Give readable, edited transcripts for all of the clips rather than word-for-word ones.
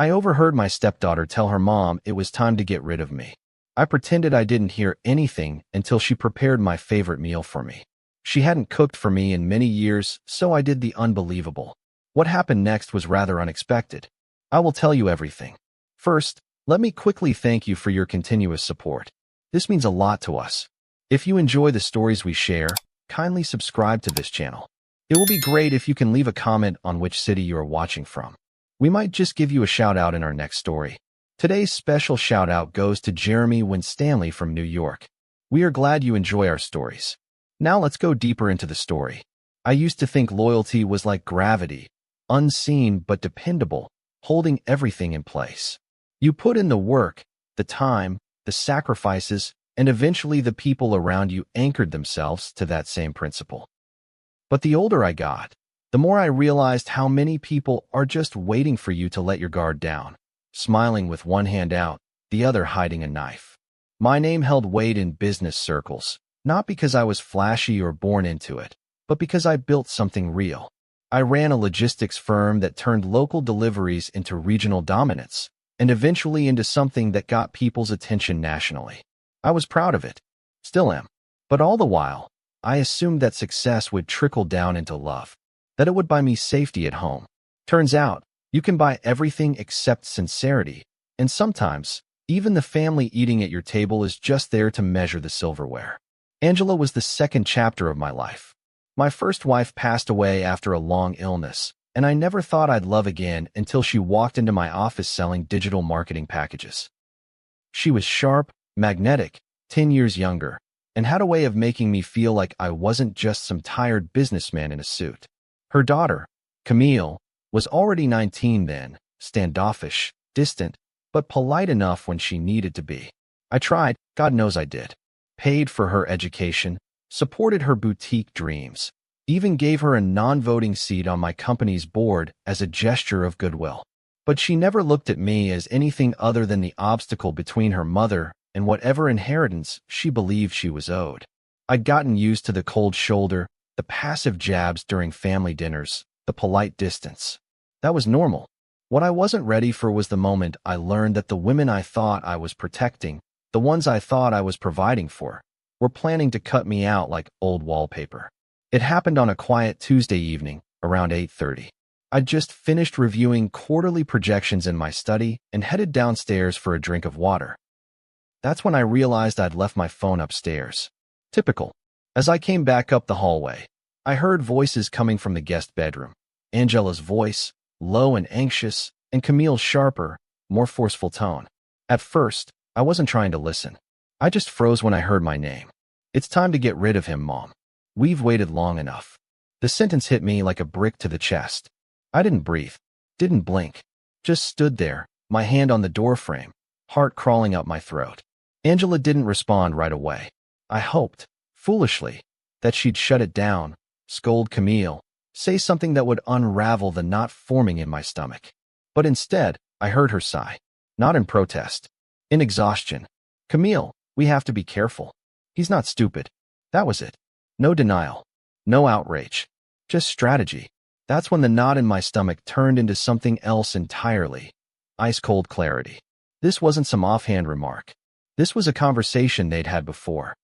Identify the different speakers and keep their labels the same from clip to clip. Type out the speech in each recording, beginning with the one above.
Speaker 1: I overheard my stepdaughter tell her mom it was time to get rid of me. I pretended I didn't hear anything until she prepared my favorite meal for me. She hadn't cooked for me in many years, so I did the unbelievable. What happened next was rather unexpected. I will tell you everything. First, let me quickly thank you for your continuous support. This means a lot to us. If you enjoy the stories we share, kindly subscribe to this channel. It will be great if you can leave a comment on which city you are watching from. We might just give you a shout out in our next story. Today's special shout out goes to Jeremy Winstanley from New York. We are glad you enjoy our stories. Now let's go deeper into the story. I used to think loyalty was like gravity, unseen but dependable, holding everything in place. You put in the work, the time, the sacrifices, and eventually the people around you anchored themselves to that same principle. But the older I got, the more I realized how many people are just waiting for you to let your guard down, smiling with one hand out, the other hiding a knife. My name held weight in business circles, not because I was flashy or born into it, but because I built something real. I ran a logistics firm that turned local deliveries into regional dominance, and eventually into something that got people's attention nationally. I was proud of it, still am. But all the while, I assumed that success would trickle down into love, that it would buy me safety at home. Turns out, you can buy everything except sincerity, and sometimes, even the family eating at your table is just there to measure the silverware. Angela was the second chapter of my life. My first wife passed away after a long illness, and I never thought I'd love again until she walked into my office selling digital marketing packages. She was sharp, magnetic, 10 years younger, and had a way of making me feel like I wasn't just some tired businessman in a suit. Her daughter, Camille, was already 19 then, standoffish, distant, but polite enough when she needed to be. I tried, God knows I did. Paid for her education, supported her boutique dreams, even gave her a non-voting seat on my company's board as a gesture of goodwill. But she never looked at me as anything other than the obstacle between her mother and whatever inheritance she believed she was owed. I'd gotten used to the cold shoulder, the passive jabs during family dinners, the polite distance. That was normal. What I wasn't ready for was the moment I learned that the women I thought I was protecting, the ones I thought I was providing for, were planning to cut me out like old wallpaper. It happened on a quiet Tuesday evening, around 8:30. I'd just finished reviewing quarterly projections in my study and headed downstairs for a drink of water. That's when I realized I'd left my phone upstairs. Typical. As I came back up the hallway, I heard voices coming from the guest bedroom. Angela's voice, low and anxious, and Camille's sharper, more forceful tone. At first, I wasn't trying to listen. I just froze when I heard my name. It's time to get rid of him, Mom. We've waited long enough. The sentence hit me like a brick to the chest. I didn't breathe, didn't blink, just stood there, my hand on the doorframe, heart crawling up my throat. Angela didn't respond right away. I hoped, foolishly, that she'd shut it down, scold Camille, say something that would unravel the knot forming in my stomach. But instead, I heard her sigh, not in protest, in exhaustion. Camille, we have to be careful. He's not stupid. That was it. No denial, no outrage, just strategy. That's when the knot in my stomach turned into something else entirely. Ice-cold clarity. This wasn't some offhand remark. This was a conversation they'd had before.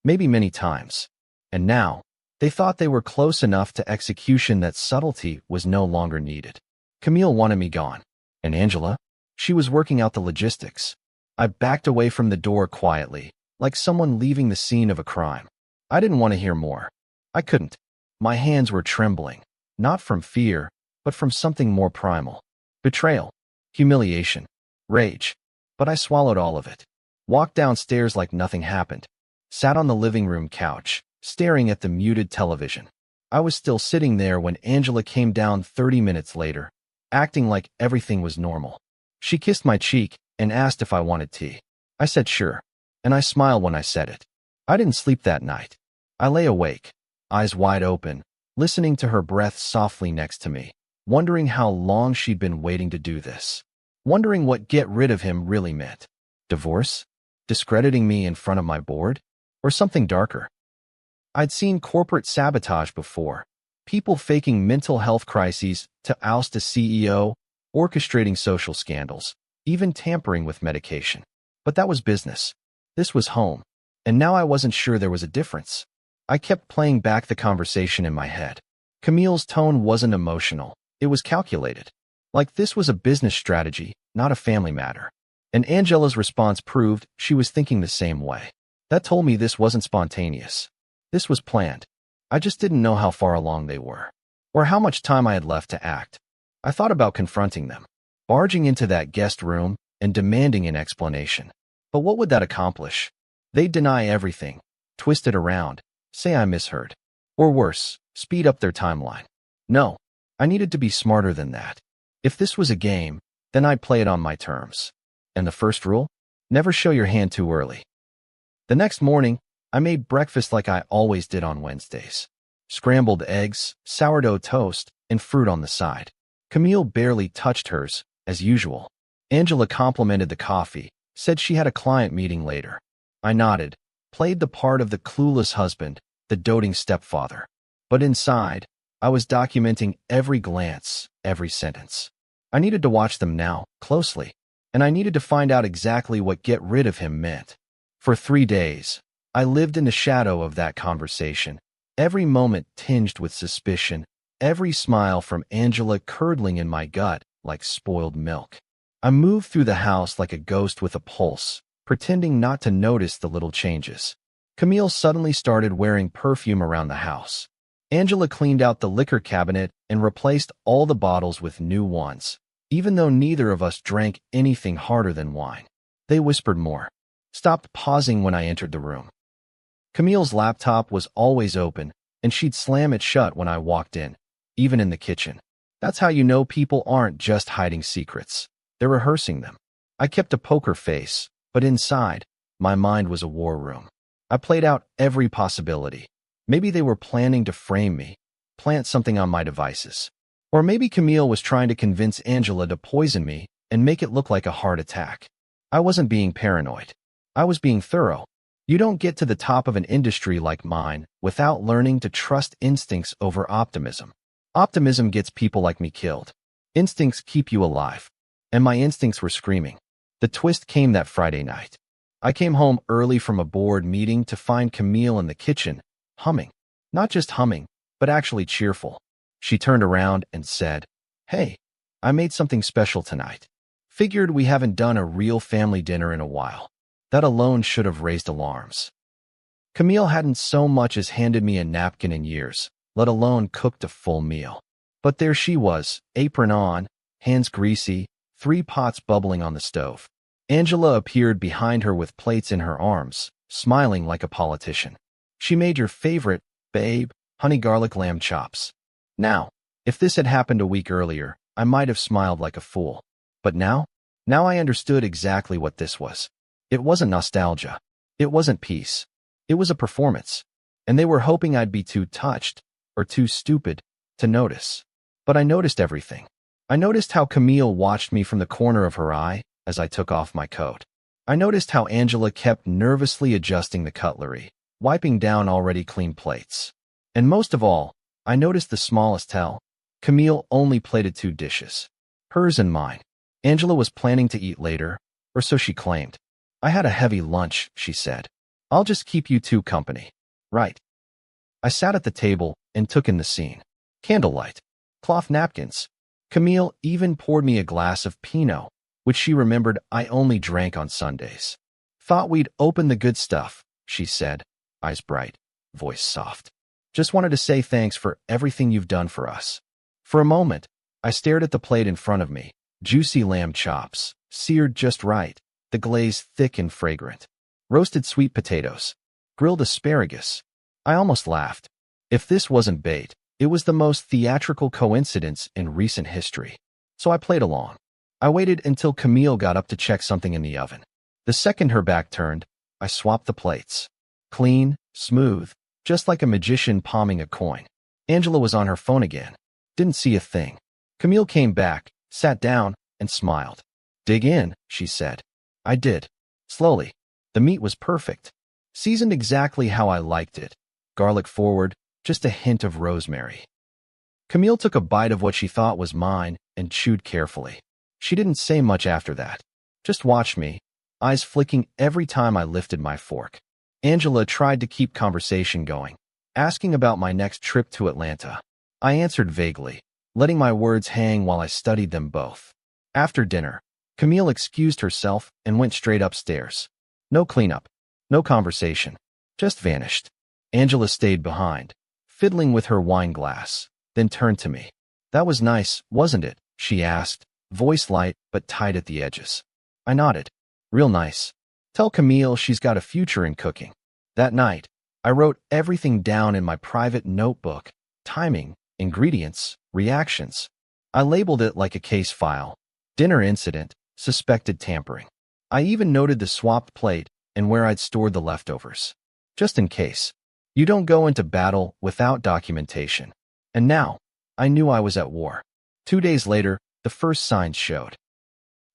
Speaker 1: Maybe many times. And now, they thought they were close enough to execution that subtlety was no longer needed. Camille wanted me gone. And Angela? She was working out the logistics. I backed away from the door quietly, like someone leaving the scene of a crime. I didn't want to hear more. I couldn't. My hands were trembling, not from fear, but from something more primal. Betrayal, humiliation, rage. But I swallowed all of it. Walked downstairs like nothing happened. Sat on the living room couch, staring at the muted television. I was still sitting there when Angela came down 30 minutes later, acting like everything was normal. She kissed my cheek and asked if I wanted tea. I said sure, and I smiled when I said it. I didn't sleep that night. I lay awake, eyes wide open, listening to her breath softly next to me, wondering how long she'd been waiting to do this, wondering what get rid of him really meant. Divorce? Discrediting me in front of my board? Or something darker? I'd seen corporate sabotage before, people faking mental health crises to oust a CEO, orchestrating social scandals, even tampering with medication. But that was business. This was home. And now I wasn't sure there was a difference. I kept playing back the conversation in my head. Camille's tone wasn't emotional. It was calculated. Like this was a business strategy, not a family matter. And Angela's response proved she was thinking the same way. That told me this wasn't spontaneous. This was planned. I just didn't know how far along they were, or how much time I had left to act. I thought about confronting them, barging into that guest room and demanding an explanation. But what would that accomplish? They'd deny everything, twist it around, say I misheard, or worse, speed up their timeline. No, I needed to be smarter than that. If this was a game, then I'd play it on my terms. And the first rule? Never show your hand too early. The next morning, I made breakfast like I always did on Wednesdays. Scrambled eggs, sourdough toast, and fruit on the side. Camille barely touched hers, as usual. Angela complimented the coffee, said she had a client meeting later. I nodded, played the part of the clueless husband, the doting stepfather. But inside, I was documenting every glance, every sentence. I needed to watch them now, closely, and I needed to find out exactly what get rid of him meant. For 3 days, I lived in the shadow of that conversation, every moment tinged with suspicion, every smile from Angela curdling in my gut like spoiled milk. I moved through the house like a ghost with a pulse, pretending not to notice the little changes. Camille suddenly started wearing perfume around the house. Angela cleaned out the liquor cabinet and replaced all the bottles with new ones, even though neither of us drank anything harder than wine. They whispered more, stopped pausing when I entered the room. Camille's laptop was always open, and she'd slam it shut when I walked in, even in the kitchen. That's how you know people aren't just hiding secrets. They're rehearsing them. I kept a poker face, but inside, my mind was a war room. I played out every possibility. Maybe they were planning to frame me, plant something on my devices. Or maybe Camille was trying to convince Angela to poison me and make it look like a heart attack. I wasn't being paranoid. I was being thorough. You don't get to the top of an industry like mine without learning to trust instincts over optimism. Optimism gets people like me killed. Instincts keep you alive. And my instincts were screaming. The twist came that Friday night. I came home early from a board meeting to find Camille in the kitchen, humming. Not just humming, but actually cheerful. She turned around and said, "Hey, I made something special tonight. Figured we haven't done a real family dinner in a while." That alone should have raised alarms. Camille hadn't so much as handed me a napkin in years, let alone cooked a full meal. But there she was, apron on, hands greasy, 3 pots bubbling on the stove. Angela appeared behind her with plates in her arms, smiling like a politician. "She made your favorite, babe, honey garlic lamb chops." Now, if this had happened a week earlier, I might have smiled like a fool. But now I understood exactly what this was. It wasn't nostalgia. It wasn't peace. It was a performance. And they were hoping I'd be too touched, or too stupid, to notice. But I noticed everything. I noticed how Camille watched me from the corner of her eye as I took off my coat. I noticed how Angela kept nervously adjusting the cutlery, wiping down already clean plates. And most of all, I noticed the smallest tell. Camille only plated 2 dishes. Hers and mine. Angela was planning to eat later, or so she claimed. "I had a heavy lunch," she said. "I'll just keep you 2 company." Right. I sat at the table and took in the scene. Candlelight. Cloth napkins. Camille even poured me a glass of Pinot, which she remembered I only drank on Sundays. "Thought we'd open the good stuff," she said, eyes bright, voice soft. "Just wanted to say thanks for everything you've done for us." For a moment, I stared at the plate in front of me. Juicy lamb chops, seared just right, the glaze thick and fragrant. Roasted sweet potatoes. Grilled asparagus. I almost laughed. If this wasn't bait, it was the most theatrical coincidence in recent history. So I played along. I waited until Camille got up to check something in the oven. The second her back turned, I swapped the plates. Clean, smooth, just like a magician palming a coin. Angela was on her phone again. Didn't see a thing. Camille came back, sat down, and smiled. "Dig in," she said. I did. Slowly. The meat was perfect. Seasoned exactly how I liked it. Garlic forward, just a hint of rosemary. Camille took a bite of what she thought was mine and chewed carefully. She didn't say much after that. Just watched me, eyes flicking every time I lifted my fork. Angela tried to keep conversation going, asking about my next trip to Atlanta. I answered vaguely, letting my words hang while I studied them both. After dinner, Camille excused herself and went straight upstairs. No cleanup, no conversation, just vanished. Angela stayed behind, fiddling with her wine glass, then turned to me. "That was nice, wasn't it?" she asked, voice light but tight at the edges. I nodded. "Real nice. Tell Camille she's got a future in cooking." That night, I wrote everything down in my private notebook: timing, ingredients, reactions. I labeled it like a case file: dinner incident, suspected tampering. I even noted the swapped plate and where I'd stored the leftovers, just in case. You don't go into battle without documentation. And now, I knew I was at war. 2 days later, the first signs showed.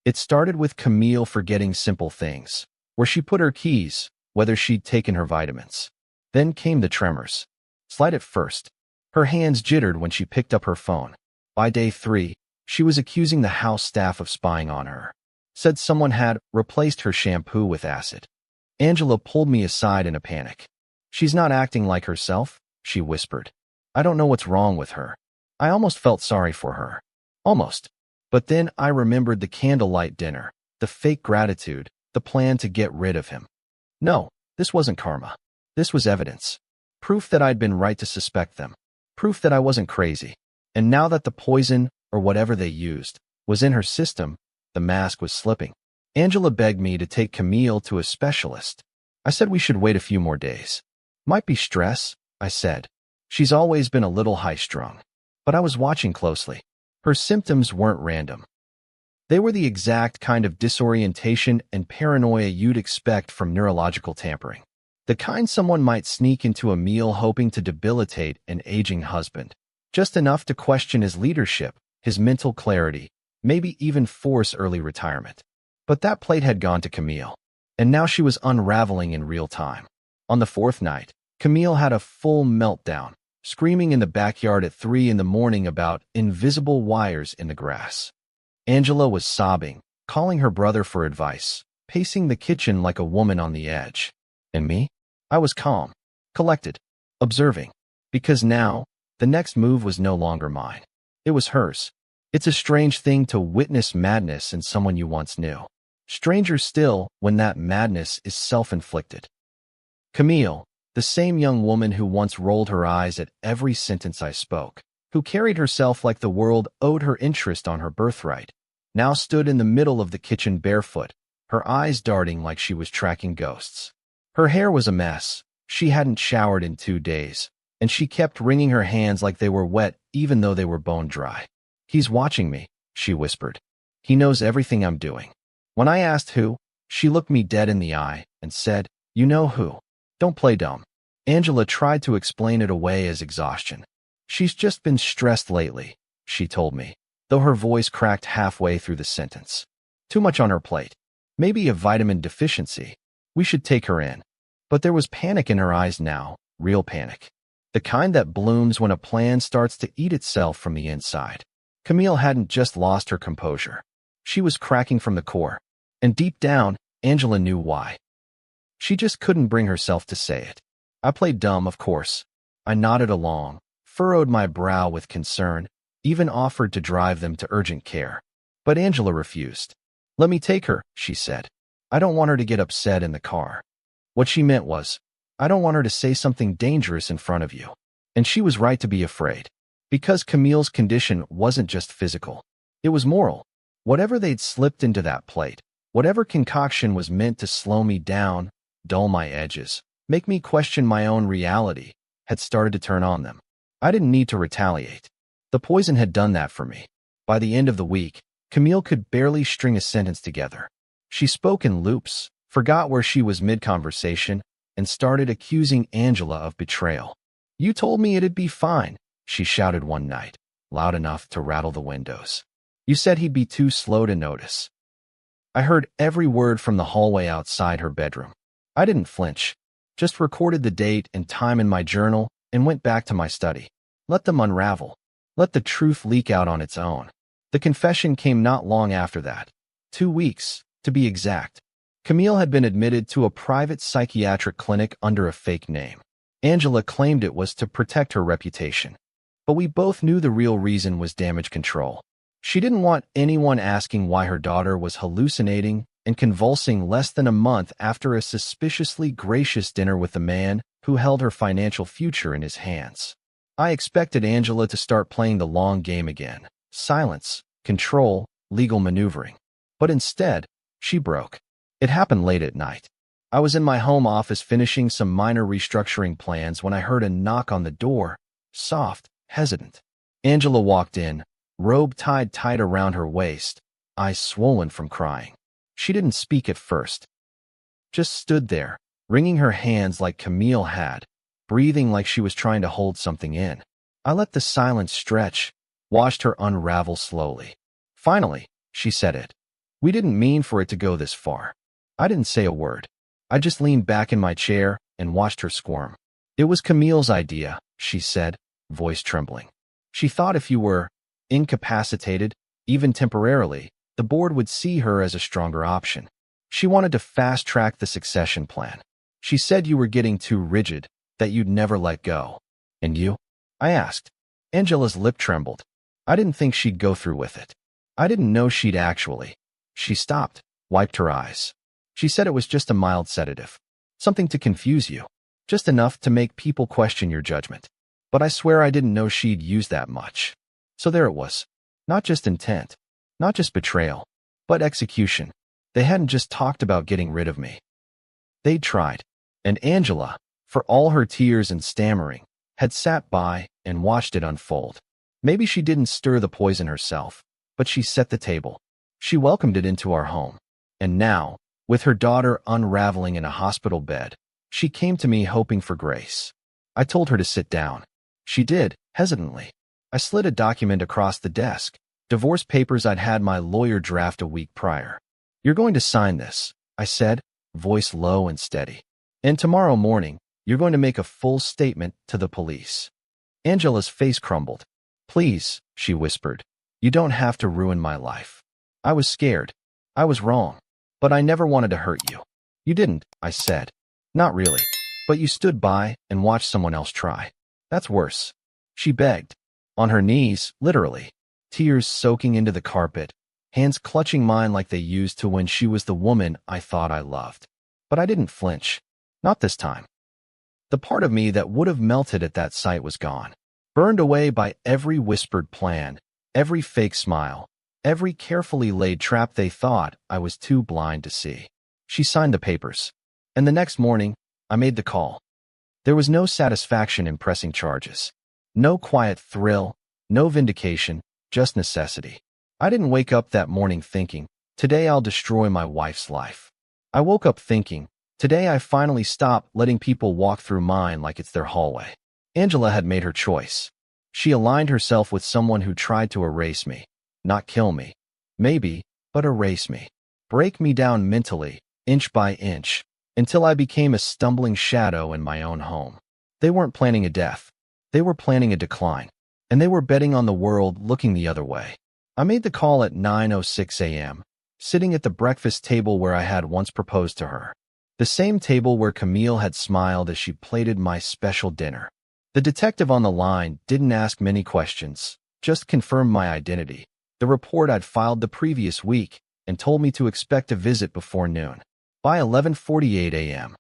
Speaker 1: It started with Camille forgetting simple things: where she put her keys, whether she'd taken her vitamins. Then came the tremors. Slight at first. Her hands jittered when she picked up her phone. By day 3, she was accusing the house staff of spying on her. Said someone had replaced her shampoo with acid. Angela pulled me aside in a panic. "She's not acting like herself," she whispered. "I don't know what's wrong with her." I almost felt sorry for her. Almost. But then I remembered the candlelight dinner, the fake gratitude, the plan to get rid of him. No, this wasn't karma. This was evidence. Proof that I'd been right to suspect them. Proof that I wasn't crazy. And now that the poison, or whatever they used, was in her system, the mask was slipping. Angela begged me to take Camille to a specialist. I said we should wait a few more days. "Might be stress," I said. "She's always been a little high-strung." But I was watching closely. Her symptoms weren't random. They were the exact kind of disorientation and paranoia you'd expect from neurological tampering. The kind someone might sneak into a meal hoping to debilitate an aging husband. Just enough to question his leadership, his mental clarity, maybe even force early retirement. But that plate had gone to Camille, and now she was unraveling in real time. On the 4th night, Camille had a full meltdown, screaming in the backyard at 3 in the morning about invisible wires in the grass. Angela was sobbing, calling her brother for advice, pacing the kitchen like a woman on the edge. And me? I was calm, collected, observing. Because now, the next move was no longer mine. It was hers. It's a strange thing to witness madness in someone you once knew. Stranger still when that madness is self-inflicted. Camille, the same young woman who once rolled her eyes at every sentence I spoke, who carried herself like the world owed her interest on her birthright, now stood in the middle of the kitchen barefoot, her eyes darting like she was tracking ghosts. Her hair was a mess. She hadn't showered in 2 days, and she kept wringing her hands like they were wet even though they were bone dry. "He's watching me," she whispered. "He knows everything I'm doing." When I asked who, she looked me dead in the eye and said, "You know who. Don't play dumb." Angela tried to explain it away as exhaustion. "She's just been stressed lately," she told me, though her voice cracked halfway through the sentence. "Too much on her plate. Maybe a vitamin deficiency. We should take her in." But there was panic in her eyes now, real panic. The kind that blooms when a plan starts to eat itself from the inside. Camille hadn't just lost her composure. She was cracking from the core. And deep down, Angela knew why. She just couldn't bring herself to say it. I played dumb, of course. I nodded along, furrowed my brow with concern, even offered to drive them to urgent care. But Angela refused. "Let me take her," she said. "I don't want her to get upset in the car." What she meant was, I don't want her to say something dangerous in front of you. And she was right to be afraid. Because Camille's condition wasn't just physical. It was moral. Whatever they'd slipped into that plate, whatever concoction was meant to slow me down, dull my edges, make me question my own reality, had started to turn on them. I didn't need to retaliate. The poison had done that for me. By the end of the week, Camille could barely string a sentence together. She spoke in loops, forgot where she was mid-conversation, and started accusing Angela of betrayal. "You told me it'd be fine," she shouted one night, loud enough to rattle the windows. "You said he'd be too slow to notice." I heard every word from the hallway outside her bedroom. I didn't flinch, just recorded the date and time in my journal and went back to my study. Let them unravel. Let the truth leak out on its own. The confession came not long after that. 2 weeks, to be exact. Camille had been admitted to a private psychiatric clinic under a fake name. Angela claimed it was to protect her reputation. But we both knew the real reason was damage control. She didn't want anyone asking why her daughter was hallucinating and convulsing less than a month after a suspiciously gracious dinner with the man who held her financial future in his hands. I expected Angela to start playing the long game again. Silence, control, legal maneuvering. But instead, she broke. It happened late at night. I was in my home office finishing some minor restructuring plans when I heard a knock on the door, soft, hesitant. Angela walked in, robe tied tight around her waist, eyes swollen from crying. She didn't speak at first. Just stood there, wringing her hands like Camille had, breathing like she was trying to hold something in. I let the silence stretch, watched her unravel slowly. Finally, she said it. We didn't mean for it to go this far. I didn't say a word. I just leaned back in my chair and watched her squirm. It was Camille's idea, she said, voice trembling. She thought if you were incapacitated, even temporarily, the board would see her as a stronger option. She wanted to fast-track the succession plan. She said you were getting too rigid, that you'd never let go. And you? I asked. Angela's lip trembled. I didn't think she'd go through with it. I didn't know she'd actually. She stopped, wiped her eyes. She said it was just a mild sedative. Something to confuse you. Just enough to make people question your judgment. But I swear I didn't know she'd use that much. So there it was. Not just intent. Not just betrayal. But execution. They hadn't just talked about getting rid of me. They'd tried. And Angela, for all her tears and stammering, had sat by and watched it unfold. Maybe she didn't stir the poison herself, but she set the table. She welcomed it into our home. And now, with her daughter unraveling in a hospital bed, she came to me hoping for grace. I told her to sit down. She did, hesitantly. I slid a document across the desk, divorce papers I'd had my lawyer draft a week prior. You're going to sign this, I said, voice low and steady. And tomorrow morning, you're going to make a full statement to the police. Angela's face crumbled. Please, she whispered. You don't have to ruin my life. I was scared. I was wrong. But I never wanted to hurt you. You didn't, I said. Not really. But you stood by and watched someone else try. That's worse. She begged. On her knees, literally. Tears soaking into the carpet, hands clutching mine like they used to when she was the woman I thought I loved. But I didn't flinch. Not this time. The part of me that would have melted at that sight was gone. Burned away by every whispered plan, every fake smile, every carefully laid trap they thought I was too blind to see. She signed the papers. And the next morning, I made the call. There was no satisfaction in pressing charges. No quiet thrill, no vindication, just necessity. I didn't wake up that morning thinking, today I'll destroy my wife's life. I woke up thinking, today I finally stopped letting people walk through mine like it's their hallway. Angela had made her choice. She aligned herself with someone who tried to erase me. Not kill me. Maybe, but erase me. Break me down mentally, inch by inch, until I became a stumbling shadow in my own home. They weren't planning a death. They were planning a decline. And they were betting on the world looking the other way. I made the call at 9:06 a.m., sitting at the breakfast table where I had once proposed to her. The same table where Camille had smiled as she plated my special dinner. The detective on the line didn't ask many questions, just confirmed my identity, the report I'd filed the previous week, and told me to expect a visit before noon. By 11:48 a.m.,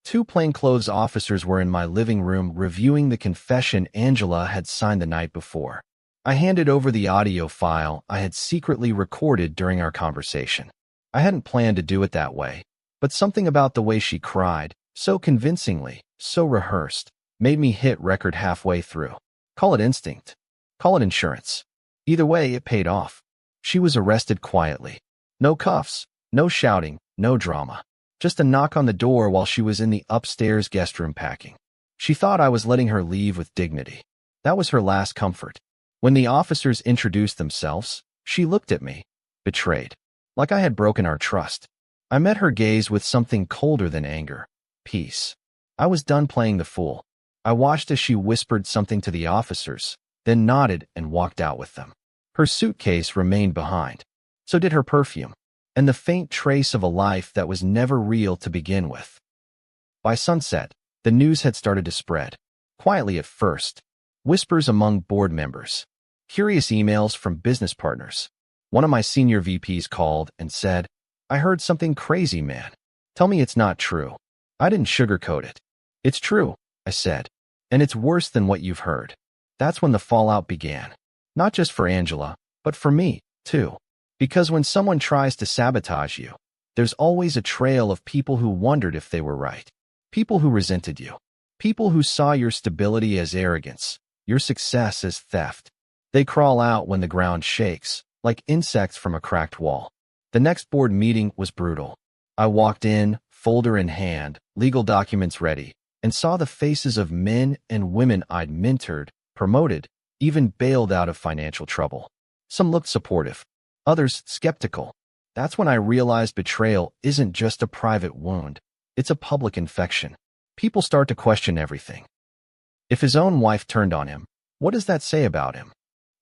Speaker 1: 2 plainclothes officers were in my living room reviewing the confession Angela had signed the night before. I handed over the audio file I had secretly recorded during our conversation. I hadn't planned to do it that way, but something about the way she cried, so convincingly, so rehearsed, made me hit record halfway through. Call it instinct. Call it insurance. Either way, it paid off. She was arrested quietly. No cuffs, no shouting, no drama. Just a knock on the door while she was in the upstairs guest room packing. She thought I was letting her leave with dignity. That was her last comfort. When the officers introduced themselves, she looked at me, betrayed, like I had broken our trust. I met her gaze with something colder than anger, peace. I was done playing the fool. I watched as she whispered something to the officers, then nodded and walked out with them. Her suitcase remained behind. So did her perfume, and the faint trace of a life that was never real to begin with. By sunset, the news had started to spread. Quietly at first, whispers among board members, curious emails from business partners. One of my senior VPs called and said, "I heard something crazy, man. Tell me it's not true." I didn't sugarcoat it. "It's true," I said, "and it's worse than what you've heard." That's when the fallout began. Not just for Angela, but for me, too. Because when someone tries to sabotage you, there's always a trail of people who wondered if they were right. People who resented you. People who saw your stability as arrogance, your success as theft. They crawl out when the ground shakes, like insects from a cracked wall. The next board meeting was brutal. I walked in, folder in hand, legal documents ready, and saw the faces of men and women I'd mentored, promoted, even bailed out of financial trouble. Some looked supportive, others skeptical. That's when I realized betrayal isn't just a private wound. It's a public infection. People start to question everything. If his own wife turned on him, what does that say about him?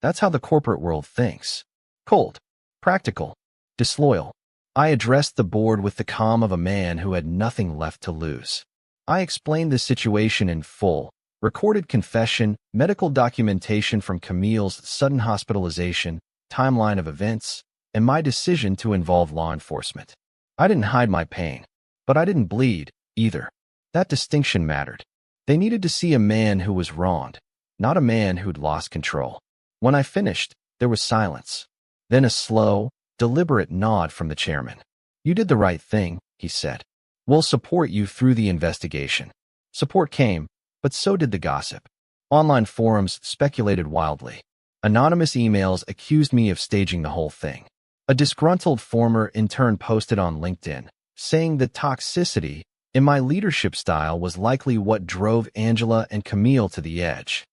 Speaker 1: That's how the corporate world thinks. Cold, practical, disloyal. I addressed the board with the calm of a man who had nothing left to lose. I explained the situation in full, recorded confession, medical documentation from Camille's sudden hospitalization, timeline of events, and my decision to involve law enforcement. I didn't hide my pain, but I didn't bleed, either. That distinction mattered. They needed to see a man who was wronged, not a man who'd lost control. When I finished, there was silence. Then a slow, deliberate nod from the chairman. "You did the right thing," he said. "We'll support you through the investigation." Support came, but so did the gossip. Online forums speculated wildly. Anonymous emails accused me of staging the whole thing. A disgruntled former intern posted on LinkedIn, saying the toxicity in my leadership style was likely what drove Angela and Camille to the edge.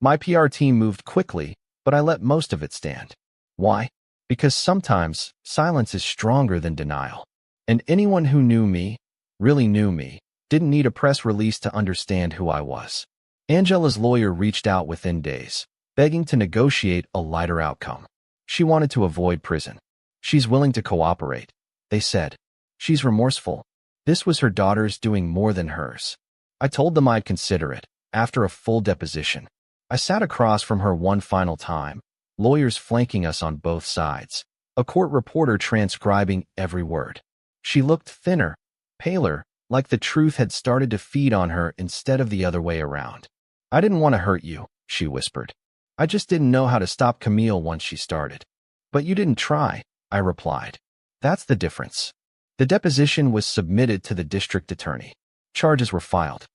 Speaker 1: My PR team moved quickly, but I let most of it stand. Why? Because sometimes silence is stronger than denial. And anyone who knew me, really knew me, didn't need a press release to understand who I was. Angela's lawyer reached out within days, begging to negotiate a lighter outcome. She wanted to avoid prison. She's willing to cooperate, they said. She's remorseful. This was her daughter's doing more than hers. I told them I'd consider it, after a full deposition. I sat across from her one final time, lawyers flanking us on both sides, a court reporter transcribing every word. She looked thinner, paler, like the truth had started to feed on her instead of the other way around. "I didn't want to hurt you," she whispered. "I just didn't know how to stop Camille once she started." "But you didn't try," I replied. "That's the difference." The deposition was submitted to the district attorney. Charges were filed.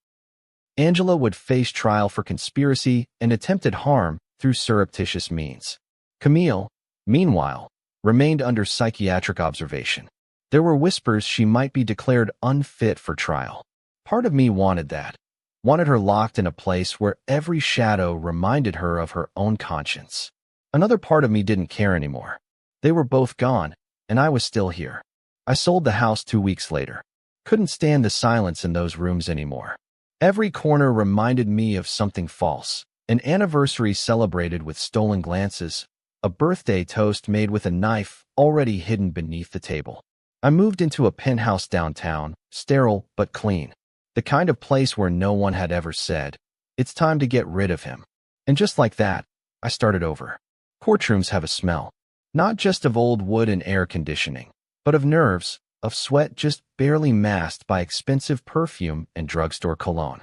Speaker 1: Angela would face trial for conspiracy and attempted harm through surreptitious means. Camille, meanwhile, remained under psychiatric observation. There were whispers she might be declared unfit for trial. Part of me wanted that, wanted her locked in a place where every shadow reminded her of her own conscience. Another part of me didn't care anymore. They were both gone, and I was still here. I sold the house 2 weeks later. Couldn't stand the silence in those rooms anymore. Every corner reminded me of something false. An anniversary celebrated with stolen glances, a birthday toast made with a knife already hidden beneath the table. I moved into a penthouse downtown, sterile but clean. The kind of place where no one had ever said, "It's time to get rid of him." And just like that, I started over. Courtrooms have a smell, not just of old wood and air conditioning, but of nerves, of sweat just barely masked by expensive perfume and drugstore cologne.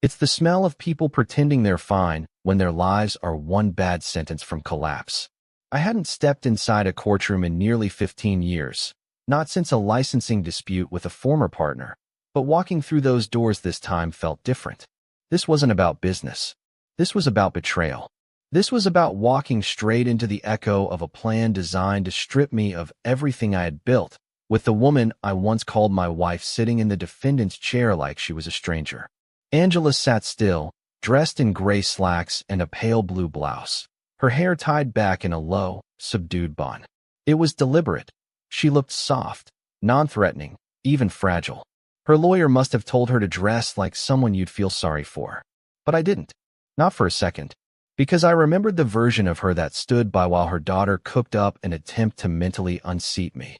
Speaker 1: It's the smell of people pretending they're fine when their lives are one bad sentence from collapse. I hadn't stepped inside a courtroom in nearly 15 years, not since a licensing dispute with a former partner, but walking through those doors this time felt different. This wasn't about business. This was about betrayal. This was about walking straight into the echo of a plan designed to strip me of everything I had built, with the woman I once called my wife sitting in the defendant's chair like she was a stranger. Angela sat still, dressed in gray slacks and a pale blue blouse, her hair tied back in a low, subdued bun. It was deliberate. She looked soft, non-threatening, even fragile. Her lawyer must have told her to dress like someone you'd feel sorry for. But I didn't. Not for a second. Because I remembered the version of her that stood by while her daughter cooked up an attempt to mentally unseat me.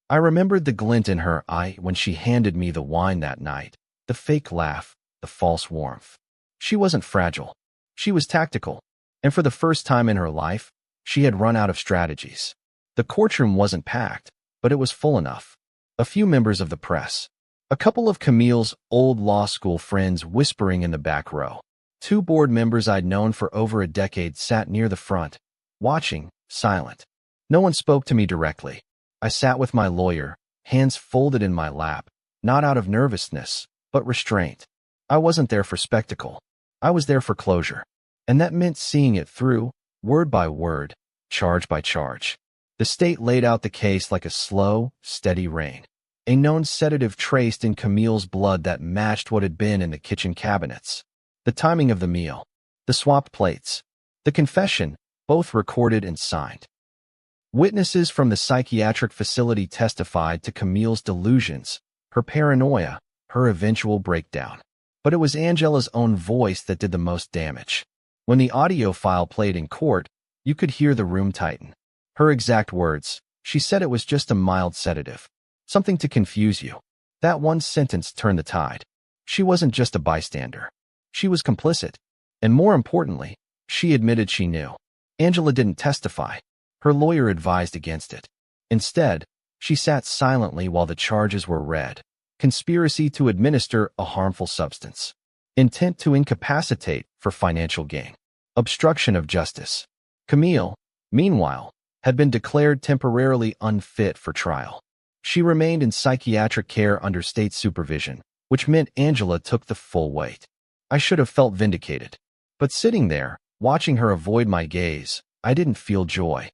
Speaker 1: I remembered the glint in her eye when she handed me the wine that night, the fake laugh, the false warmth. She wasn't fragile. She was tactical. And for the first time in her life, she had run out of strategies. The courtroom wasn't packed, but it was full enough. A few members of the press. A couple of Camille's old law school friends whispering in the back row. 2 board members I'd known for over a decade sat near the front, watching, silent. No one spoke to me directly. I sat with my lawyer, hands folded in my lap, not out of nervousness, but restraint. I wasn't there for spectacle. I was there for closure. And that meant seeing it through, word by word, charge by charge. The state laid out the case like a slow, steady rain. A known sedative traced in Camille's blood that matched what had been in the kitchen cabinets. The timing of the meal, the swapped plates, the confession, both recorded and signed. Witnesses from the psychiatric facility testified to Camille's delusions, her paranoia, her eventual breakdown. But it was Angela's own voice that did the most damage. When the audio file played in court, you could hear the room tighten. Her exact words, she said it was just a mild sedative. Something to confuse you. That one sentence turned the tide. She wasn't just a bystander. She was complicit. And more importantly, she admitted she knew. Angela didn't testify. Her lawyer advised against it. Instead, she sat silently while the charges were read. Conspiracy to administer a harmful substance. Intent to incapacitate for financial gain. Obstruction of justice. Camille, meanwhile, had been declared temporarily unfit for trial. She remained in psychiatric care under state supervision, which meant Angela took the full weight. I should have felt vindicated. But sitting there, watching her avoid my gaze, I didn't feel joy.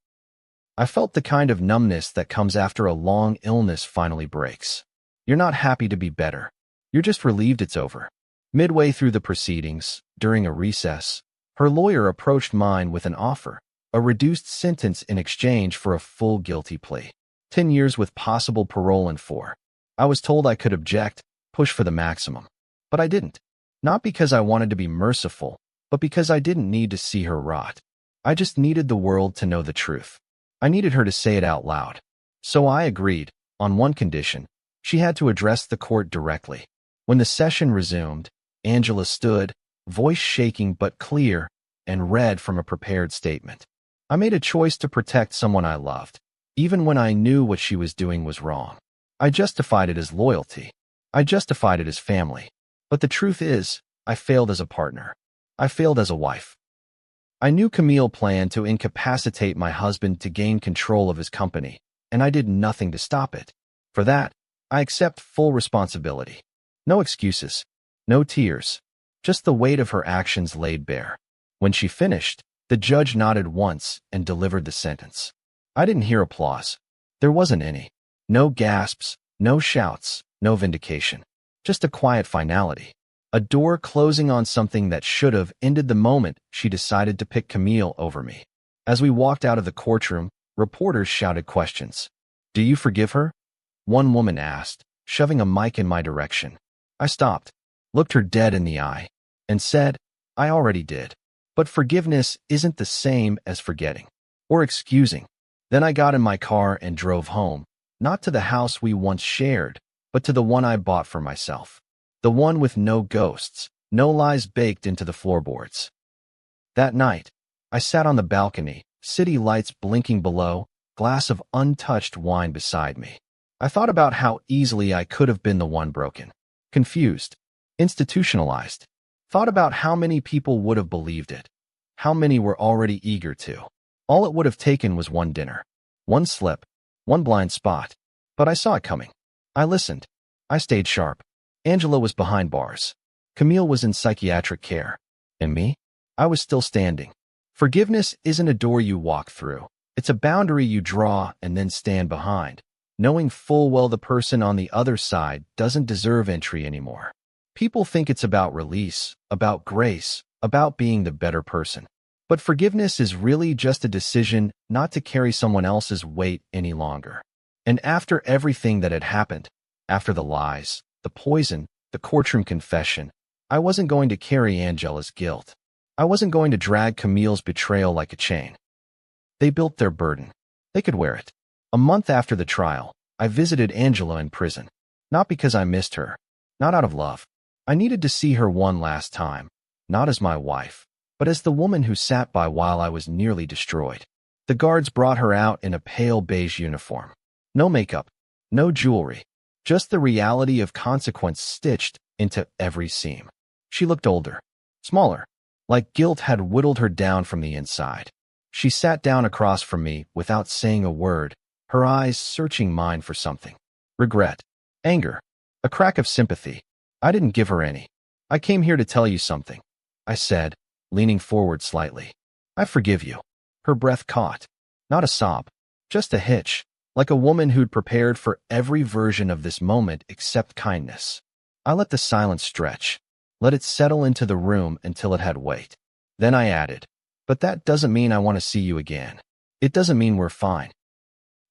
Speaker 1: I felt the kind of numbness that comes after a long illness finally breaks. You're not happy to be better. You're just relieved it's over. Midway through the proceedings, during a recess, her lawyer approached mine with an offer, a reduced sentence in exchange for a full guilty plea. 10 years with possible parole in 4. I was told I could object, push for the maximum. But I didn't. Not because I wanted to be merciful, but because I didn't need to see her rot. I just needed the world to know the truth. I needed her to say it out loud. So I agreed, on one condition. She had to address the court directly. When the session resumed, Angela stood, voice shaking but clear, and read from a prepared statement. I made a choice to protect someone I loved, even when I knew what she was doing was wrong. I justified it as loyalty. I justified it as family. But the truth is, I failed as a partner. I failed as a wife. I knew Camille planned to incapacitate my husband to gain control of his company, and I did nothing to stop it. For that, I accept full responsibility. No excuses. No tears. Just the weight of her actions laid bare. When she finished, the judge nodded once and delivered the sentence. I didn't hear applause. There wasn't any. No gasps, no shouts, no vindication. Just a quiet finality. A door closing on something that should have ended the moment she decided to pick Camille over me. As we walked out of the courtroom, reporters shouted questions. "Do you forgive her?" One woman asked, shoving a mic in my direction. I stopped, looked her dead in the eye, and said, "I already did. But forgiveness isn't the same as forgetting. Or excusing." Then I got in my car and drove home, not to the house we once shared, but to the one I bought for myself. The one with no ghosts, no lies baked into the floorboards. That night, I sat on the balcony, city lights blinking below, glass of untouched wine beside me. I thought about how easily I could have been the one broken, confused, institutionalized. Thought about how many people would have believed it, how many were already eager to. All it would have taken was one dinner, one slip, one blind spot. But I saw it coming. I listened. I stayed sharp. Angela was behind bars. Camille was in psychiatric care. And me? I was still standing. Forgiveness isn't a door you walk through. It's a boundary you draw and then stand behind, knowing full well the person on the other side doesn't deserve entry anymore. People think it's about release, about grace, about being the better person. But forgiveness is really just a decision not to carry someone else's weight any longer. And after everything that had happened, after the lies, the poison, the courtroom confession, I wasn't going to carry Angela's guilt. I wasn't going to drag Camille's betrayal like a chain. They built their burden. They could wear it. A month after the trial, I visited Angela in prison. Not because I missed her. Not out of love. I needed to see her one last time. Not as my wife, but as the woman who sat by while I was nearly destroyed. The guards brought her out in a pale beige uniform. No makeup. No jewelry. Just the reality of consequence stitched into every seam. She looked older. Smaller. Like guilt had whittled her down from the inside. She sat down across from me without saying a word, her eyes searching mine for something. Regret. Anger. A crack of sympathy. I didn't give her any. I came here to tell you something, I said, leaning forward slightly. I forgive you. Her breath caught. Not a sob. Just a hitch, like a woman who'd prepared for every version of this moment except kindness. I let the silence stretch. Let it settle into the room until it had weight. Then I added, but that doesn't mean I want to see you again. It doesn't mean we're fine.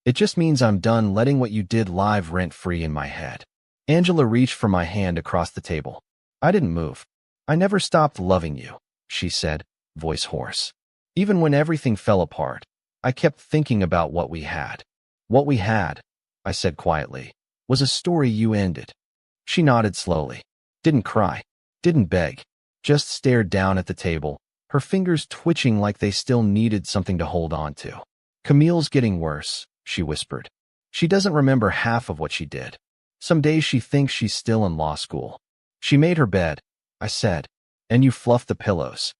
Speaker 1: It just means I'm done letting what you did live rent-free in my head. Angela reached for my hand across the table. I didn't move. I never stopped loving you, she said, voice hoarse. Even when everything fell apart, I kept thinking about what we had. What we had, I said quietly, was a story you ended. She nodded slowly. Didn't cry. Didn't beg. Just stared down at the table, her fingers twitching like they still needed something to hold on to. Camille's getting worse, she whispered. She doesn't remember half of what she did. Some days she thinks she's still in law school. She made her bed, I said, and you fluffed the pillows.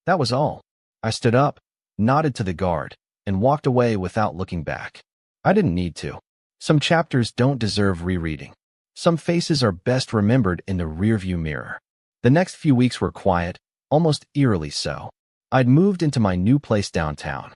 Speaker 1: That was all. I stood up, nodded to the guard, and walked away without looking back. I didn't need to. Some chapters don't deserve rereading. Some faces are best remembered in the rearview mirror. The next few weeks were quiet, almost eerily so. I'd moved into my new place downtown.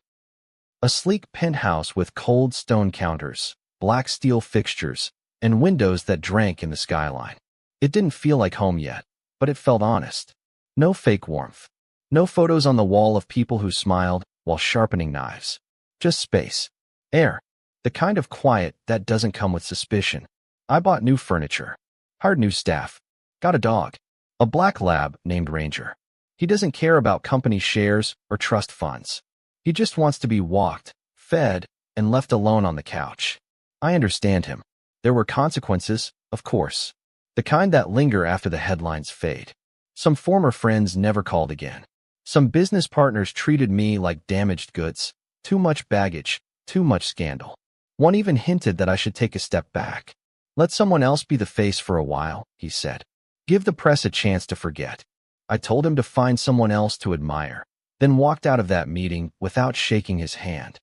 Speaker 1: A sleek penthouse with cold stone counters, black steel fixtures, and windows that drank in the skyline. It didn't feel like home yet, but it felt honest. No fake warmth. No photos on the wall of people who smiled while sharpening knives. Just space. Air. The kind of quiet that doesn't come with suspicion. I bought new furniture. Hired new staff. Got a dog. A black lab named Ranger. He doesn't care about company shares or trust funds. He just wants to be walked, fed, and left alone on the couch. I understand him. There were consequences, of course. The kind that linger after the headlines fade. Some former friends never called again. Some business partners treated me like damaged goods. Too much baggage. Too much scandal. One even hinted that I should take a step back. Let someone else be the face for a while, he said. Give the press a chance to forget. I told him to find someone else to admire, then walked out of that meeting without shaking his hand.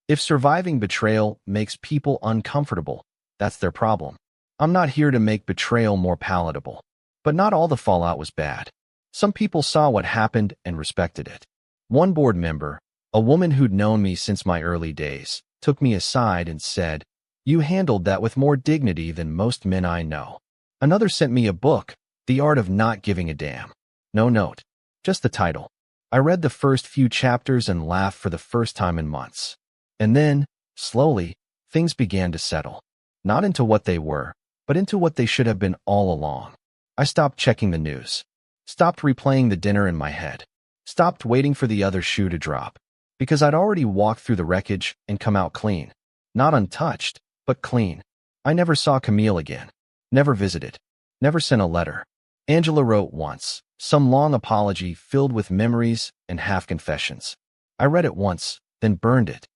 Speaker 1: If surviving betrayal makes people uncomfortable, that's their problem. I'm not here to make betrayal more palatable. But not all the fallout was bad. Some people saw what happened and respected it. One board member, a woman who'd known me since my early days, took me aside and said, "You handled that with more dignity than most men I know." Another sent me a book, The Art of Not Giving a Damn. No note. Just the title. I read the first few chapters and laughed for the first time in months. And then, slowly, things began to settle. Not into what they were, but into what they should have been all along. I stopped checking the news. Stopped replaying the dinner in my head. Stopped waiting for the other shoe to drop. Because I'd already walked through the wreckage and come out clean. Not untouched, but clean. I never saw Camille again. Never visited. Never sent a letter. Angela wrote once, some long apology filled with memories and half-confessions. I read it once, then burned it.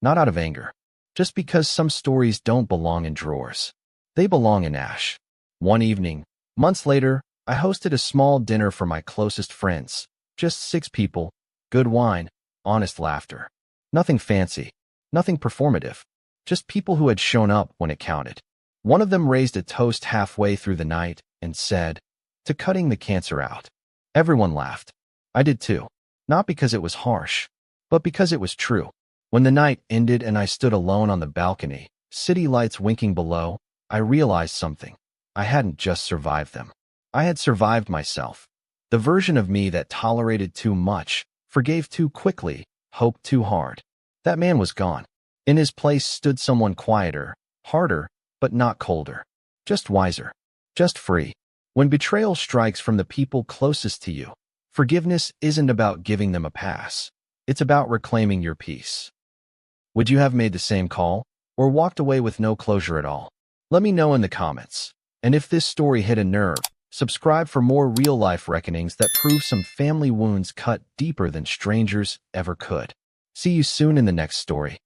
Speaker 1: Not out of anger. Just because some stories don't belong in drawers. They belong in ash. One evening, months later, I hosted a small dinner for my closest friends. Just 6 people. Good wine. Honest laughter. Nothing fancy. Nothing performative. Just people who had shown up when it counted. One of them raised a toast halfway through the night and said, "To cutting the cancer out." Everyone laughed. I did too. Not because it was harsh, but because it was true. When the night ended and I stood alone on the balcony, city lights winking below, I realized something. I hadn't just survived them. I had survived myself. The version of me that tolerated too much, forgave too quickly, hoped too hard. That man was gone. In his place stood someone quieter, harder, but not colder. Just wiser. Just free. When betrayal strikes from the people closest to you, Forgiveness isn't about giving them a pass. It's about reclaiming your peace. Would you have made the same call or walked away with no closure at all? Let me know in the comments. And if this story hit a nerve, subscribe for more real-life reckonings that prove some family wounds cut deeper than strangers ever could. See you soon in the next story.